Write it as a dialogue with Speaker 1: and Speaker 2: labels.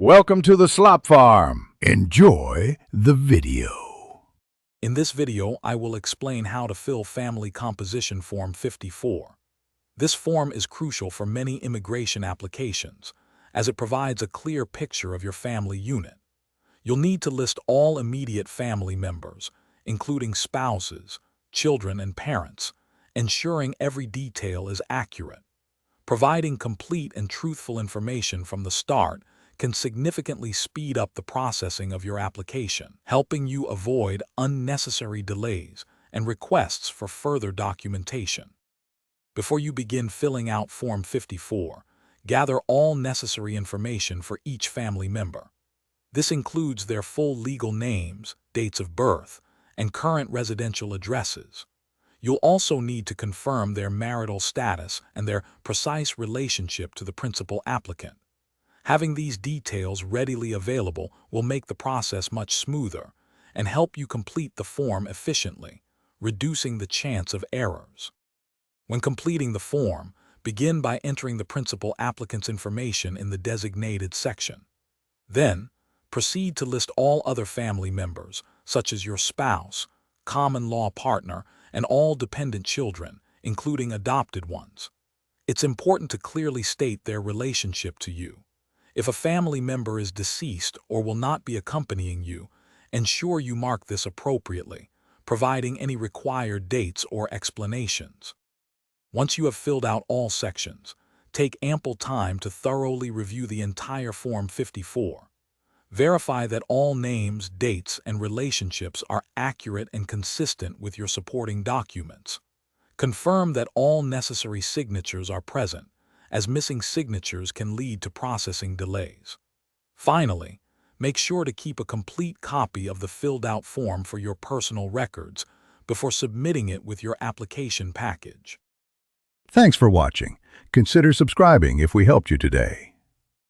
Speaker 1: Welcome to the Slop Farm. Enjoy the video.
Speaker 2: In this video, I will explain how to fill Family Composition Form 54. This form is crucial for many immigration applications, as it provides a clear picture of your family unit. You'll need to list all immediate family members, including spouses, children, and parents, ensuring every detail is accurate. Providing complete and truthful information from the start can significantly speed up the processing of your application, helping you avoid unnecessary delays and requests for further documentation. Before you begin filling out Form 54, gather all necessary information for each family member. This includes their full legal names, dates of birth, and current residential addresses. You'll also need to confirm their marital status and their precise relationship to the principal applicant. Having these details readily available will make the process much smoother and help you complete the form efficiently, reducing the chance of errors. When completing the form, begin by entering the principal applicant's information in the designated section. Then, proceed to list all other family members, such as your spouse, common law partner, and all dependent children, including adopted ones. It's important to clearly state their relationship to you. If a family member is deceased or will not be accompanying you, ensure you mark this appropriately, providing any required dates or explanations. Once you have filled out all sections, take ample time to thoroughly review the entire Form 54. Verify that all names, dates, and relationships are accurate and consistent with your supporting documents. Confirm that all necessary signatures are present, as missing signatures can lead to processing delays. Finally, make sure to keep a complete copy of the filled-out form for your personal records before submitting it with your application package.
Speaker 1: Thanks for watching. Consider subscribing if we helped you today.